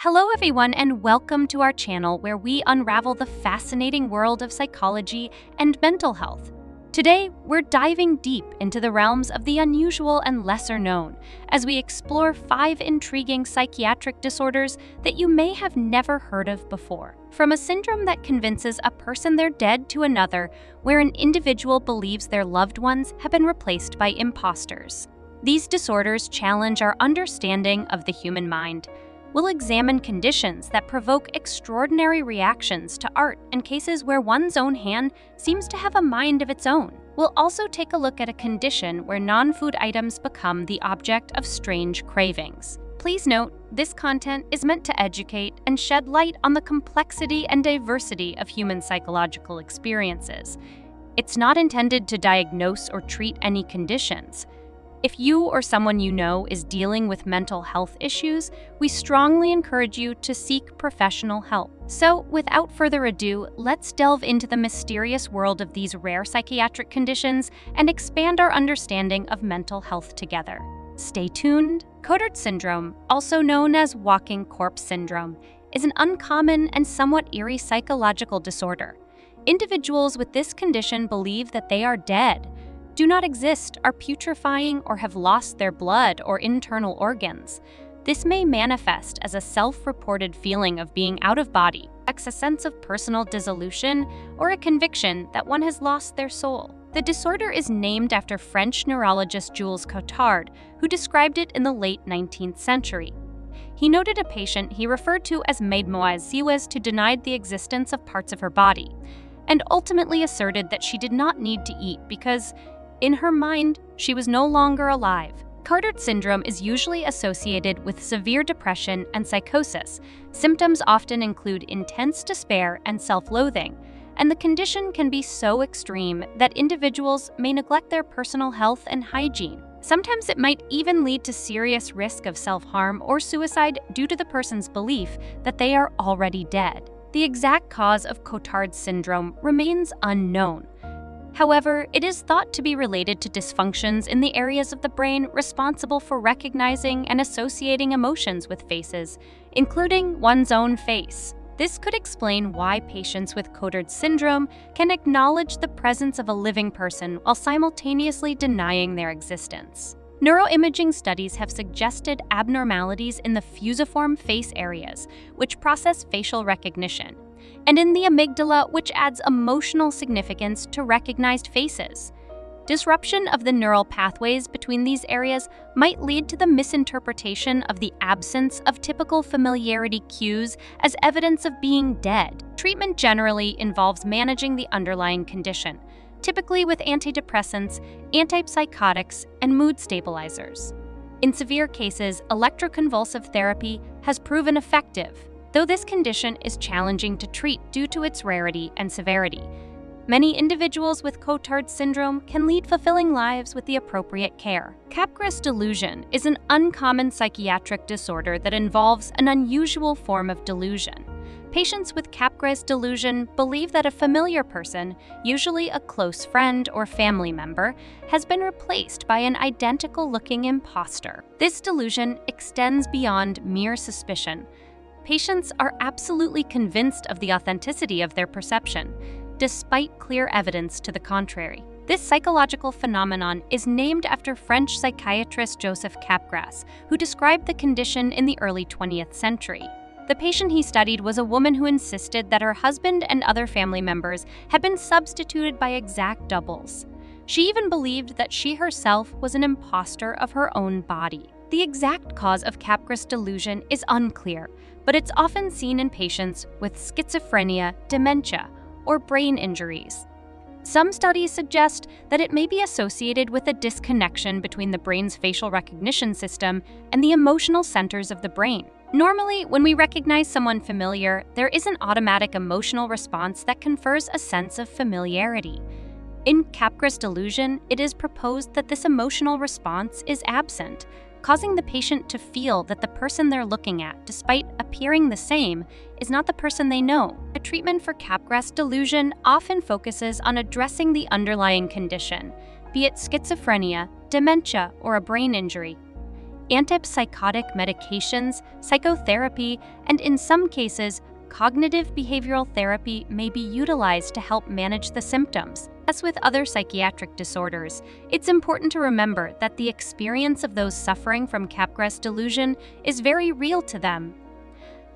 Hello everyone and welcome to our channel where we unravel the fascinating world of psychology and mental health. Today, we're diving deep into the realms of the unusual and lesser known as we explore 5 intriguing psychiatric disorders that you may have never heard of before. From a syndrome that convinces a person they're dead to another, where an individual believes their loved ones have been replaced by imposters. These disorders challenge our understanding of the human mind. We'll examine conditions that provoke extraordinary reactions to art and cases where one's own hand seems to have a mind of its own. We'll also take a look at a condition where non-food items become the object of strange cravings. Please note, this content is meant to educate and shed light on the complexity and diversity of human psychological experiences. It's not intended to diagnose or treat any conditions. If you or someone you know is dealing with mental health issues, we strongly encourage you to seek professional help. So, without further ado, let's delve into the mysterious world of these rare psychiatric conditions and expand our understanding of mental health together. Stay tuned. Cotard Syndrome, also known as walking corpse syndrome, is an uncommon and somewhat eerie psychological disorder. Individuals with this condition believe that they are dead, do not exist, are putrefying, or have lost their blood or internal organs. This may manifest as a self-reported feeling of being out of body, a sense of personal dissolution, or a conviction that one has lost their soul. The disorder is named after French neurologist Jules Cotard, who described it in the late 19th century. He noted a patient he referred to as Mademoiselle who denied the existence of parts of her body, and ultimately asserted that she did not need to eat because, in her mind, she was no longer alive. Cotard syndrome is usually associated with severe depression and psychosis. Symptoms often include intense despair and self-loathing, and the condition can be so extreme that individuals may neglect their personal health and hygiene. Sometimes it might even lead to serious risk of self-harm or suicide due to the person's belief that they are already dead. The exact cause of Cotard syndrome remains unknown. However, it is thought to be related to dysfunctions in the areas of the brain responsible for recognizing and associating emotions with faces, including one's own face. This could explain why patients with Cotard syndrome can acknowledge the presence of a living person while simultaneously denying their existence. Neuroimaging studies have suggested abnormalities in the fusiform face areas, which process facial recognition, and in the amygdala, which adds emotional significance to recognized faces. Disruption of the neural pathways between these areas might lead to the misinterpretation of the absence of typical familiarity cues as evidence of being dead. Treatment generally involves managing the underlying condition, typically with antidepressants, antipsychotics, and mood stabilizers. In severe cases, electroconvulsive therapy has proven effective, though this condition is challenging to treat due to its rarity and severity. Many individuals with Cotard syndrome can lead fulfilling lives with the appropriate care. Capgras Delusion is an uncommon psychiatric disorder that involves an unusual form of delusion. Patients with Capgras Delusion believe that a familiar person, usually a close friend or family member, has been replaced by an identical-looking imposter. This delusion extends beyond mere suspicion. Patients are absolutely convinced of the authenticity of their perception, despite clear evidence to the contrary. This psychological phenomenon is named after French psychiatrist Joseph Capgras, who described the condition in the early 20th century. The patient he studied was a woman who insisted that her husband and other family members had been substituted by exact doubles. She even believed that she herself was an imposter of her own body. The exact cause of Capgras delusion is unclear, but it's often seen in patients with schizophrenia, dementia, or brain injuries. Some studies suggest that it may be associated with a disconnection between the brain's facial recognition system and the emotional centers of the brain. Normally, when we recognize someone familiar, there is an automatic emotional response that confers a sense of familiarity. In Capgras delusion, it is proposed that this emotional response is absent, causing the patient to feel that the person they're looking at, despite appearing the same, is not the person they know. A treatment for Capgras delusion often focuses on addressing the underlying condition, be it schizophrenia, dementia, or a brain injury. Antipsychotic medications, psychotherapy, and in some cases, cognitive behavioral therapy may be utilized to help manage the symptoms. As with other psychiatric disorders, it's important to remember that the experience of those suffering from Capgras delusion is very real to them.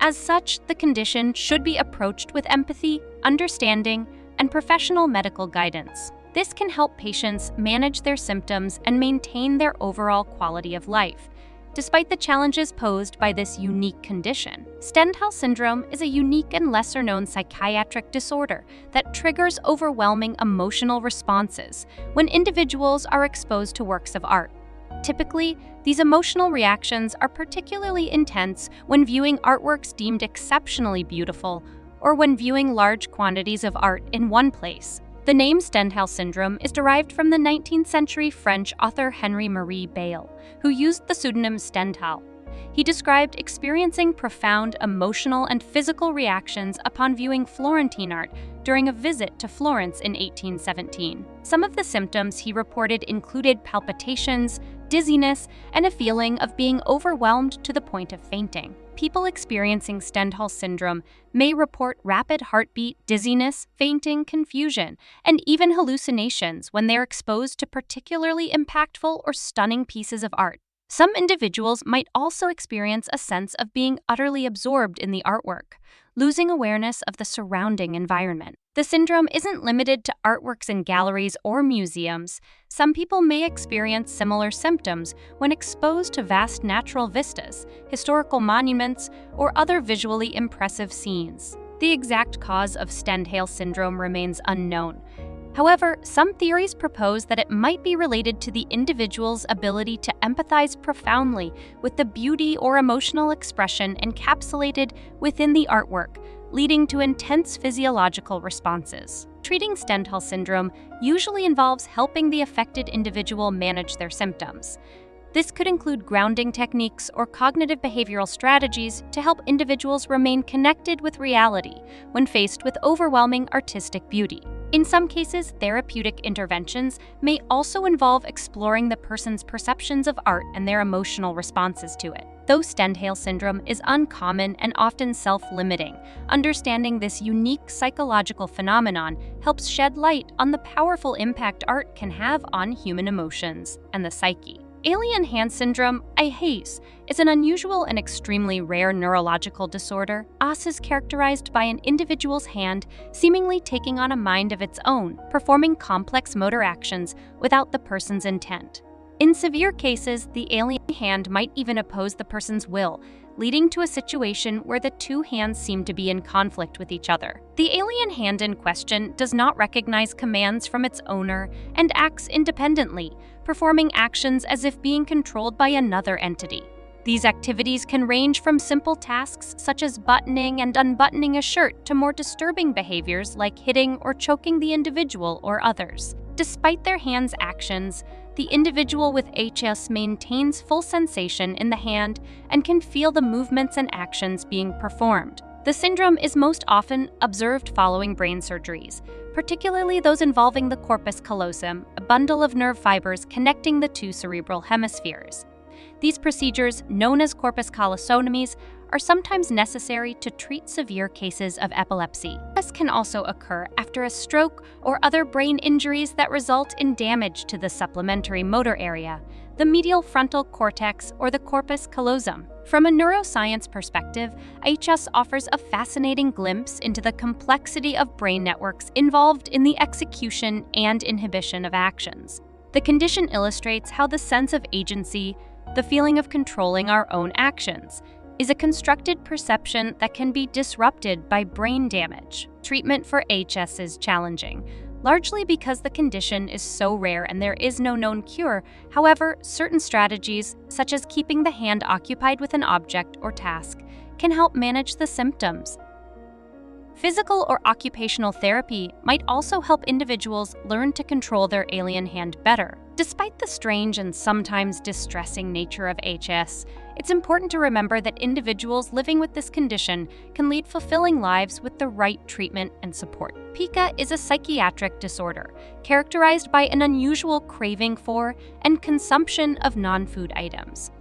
As such, the condition should be approached with empathy, understanding, and professional medical guidance. This can help patients manage their symptoms and maintain their overall quality of life, despite the challenges posed by this unique condition. Stendhal Syndrome is a unique and lesser-known psychiatric disorder that triggers overwhelming emotional responses when individuals are exposed to works of art. Typically, these emotional reactions are particularly intense when viewing artworks deemed exceptionally beautiful or when viewing large quantities of art in one place. The name Stendhal Syndrome is derived from the 19th century French author Henri-Marie Beyle, who used the pseudonym Stendhal. He described experiencing profound emotional and physical reactions upon viewing Florentine art during a visit to Florence in 1817. Some of the symptoms he reported included palpitations, dizziness, and a feeling of being overwhelmed to the point of fainting. People experiencing Stendhal syndrome may report rapid heartbeat, dizziness, fainting, confusion, and even hallucinations when they're exposed to particularly impactful or stunning pieces of art. Some individuals might also experience a sense of being utterly absorbed in the artwork, losing awareness of the surrounding environment. The syndrome isn't limited to artworks in galleries or museums. Some people may experience similar symptoms when exposed to vast natural vistas, historical monuments, or other visually impressive scenes. The exact cause of Stendhal syndrome remains unknown. However, some theories propose that it might be related to the individual's ability to empathize profoundly with the beauty or emotional expression encapsulated within the artwork, leading to intense physiological responses. Treating Stendhal syndrome usually involves helping the affected individual manage their symptoms. This could include grounding techniques or cognitive behavioral strategies to help individuals remain connected with reality when faced with overwhelming artistic beauty. In some cases, therapeutic interventions may also involve exploring the person's perceptions of art and their emotional responses to it. Though Stendhal syndrome is uncommon and often self-limiting, understanding this unique psychological phenomenon helps shed light on the powerful impact art can have on human emotions and the psyche. Alien hand syndrome, AHS, is an unusual and extremely rare neurological disorder. AHS is characterized by an individual's hand seemingly taking on a mind of its own, performing complex motor actions without the person's intent. In severe cases, the alien hand might even oppose the person's will, leading to a situation where the two hands seem to be in conflict with each other. The alien hand in question does not recognize commands from its owner and acts independently, performing actions as if being controlled by another entity. These activities can range from simple tasks such as buttoning and unbuttoning a shirt to more disturbing behaviors like hitting or choking the individual or others. Despite their hands' actions, the individual with HS maintains full sensation in the hand and can feel the movements and actions being performed. The syndrome is most often observed following brain surgeries, particularly those involving the corpus callosum, a bundle of nerve fibers connecting the two cerebral hemispheres. These procedures, known as corpus callosotomies, are sometimes necessary to treat severe cases of epilepsy. This can also occur after a stroke or other brain injuries that result in damage to the supplementary motor area, the medial frontal cortex, or the corpus callosum. From a neuroscience perspective, HS offers a fascinating glimpse into the complexity of brain networks involved in the execution and inhibition of actions. The condition illustrates how the sense of agency, the feeling of controlling our own actions, is a constructed perception that can be disrupted by brain damage. Treatment for HS is challenging, largely because the condition is so rare and there is no known cure. However, certain strategies, such as keeping the hand occupied with an object or task, can help manage the symptoms. Physical or occupational therapy might also help individuals learn to control their alien hand better. Despite the strange and sometimes distressing nature of HS, it's important to remember that individuals living with this condition can lead fulfilling lives with the right treatment and support. Pica is a psychiatric disorder characterized by an unusual craving for and consumption of non-food items.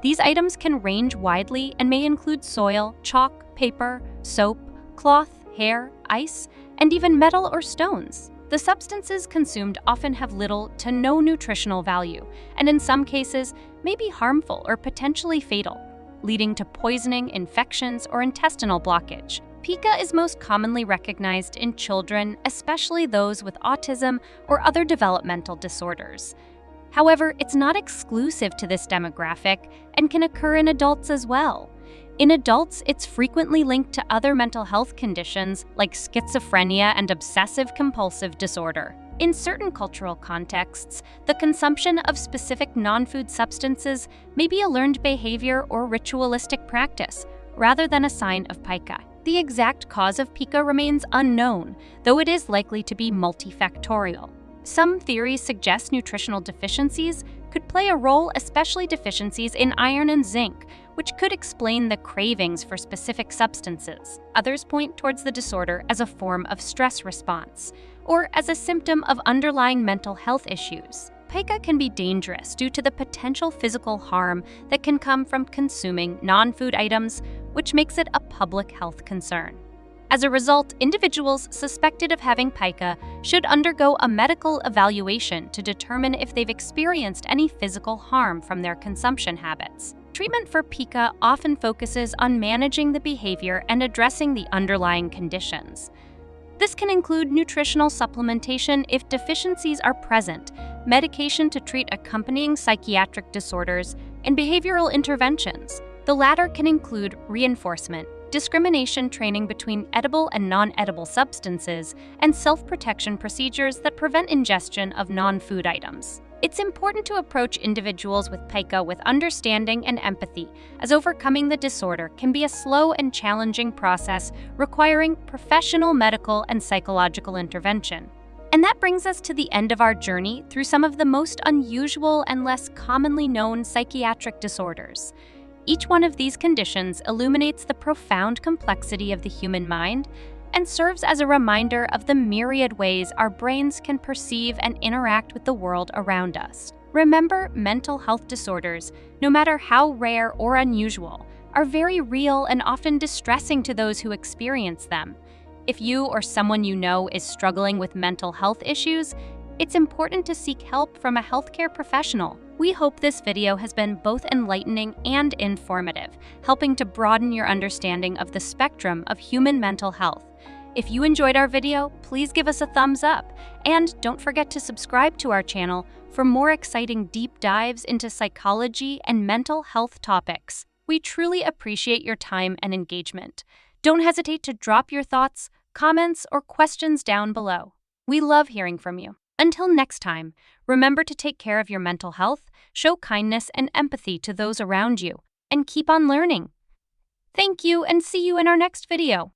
These items can range widely and may include soil, chalk, paper, soap, cloth, hair, ice, and even metal or stones. The substances consumed often have little to no nutritional value, and in some cases may be harmful or potentially fatal, leading to poisoning, infections, or intestinal blockage. Pica is most commonly recognized in children, especially those with autism or other developmental disorders. However, it's not exclusive to this demographic and can occur in adults as well. In adults, it's frequently linked to other mental health conditions like schizophrenia and obsessive-compulsive disorder. In certain cultural contexts, the consumption of specific non-food substances may be a learned behavior or ritualistic practice, rather than a sign of pica. The exact cause of pica remains unknown, though it is likely to be multifactorial. Some theories suggest nutritional deficiencies could play a role, especially deficiencies in iron and zinc, which could explain the cravings for specific substances. Others point towards the disorder as a form of stress response, or as a symptom of underlying mental health issues. Pica can be dangerous due to the potential physical harm that can come from consuming non-food items, which makes it a public health concern. As a result, individuals suspected of having pica should undergo a medical evaluation to determine if they've experienced any physical harm from their consumption habits. Treatment for pica often focuses on managing the behavior and addressing the underlying conditions. This can include nutritional supplementation if deficiencies are present, medication to treat accompanying psychiatric disorders, and behavioral interventions. The latter can include reinforcement, discrimination training between edible and non-edible substances, and self-protection procedures that prevent ingestion of non-food items. It's important to approach individuals with pica with understanding and empathy, as overcoming the disorder can be a slow and challenging process requiring professional medical and psychological intervention. And that brings us to the end of our journey through some of the most unusual and less commonly known psychiatric disorders. Each one of these conditions illuminates the profound complexity of the human mind and serves as a reminder of the myriad ways our brains can perceive and interact with the world around us. Remember, mental health disorders, no matter how rare or unusual, are very real and often distressing to those who experience them. If you or someone you know is struggling with mental health issues, it's important to seek help from a healthcare professional. We hope this video has been both enlightening and informative, helping to broaden your understanding of the spectrum of human mental health. If you enjoyed our video, please give us a thumbs up, and don't forget to subscribe to our channel for more exciting deep dives into psychology and mental health topics. We truly appreciate your time and engagement. Don't hesitate to drop your thoughts, comments, or questions down below. We love hearing from you. Until next time, remember to take care of your mental health, show kindness and empathy to those around you, and keep on learning. Thank you, and see you in our next video.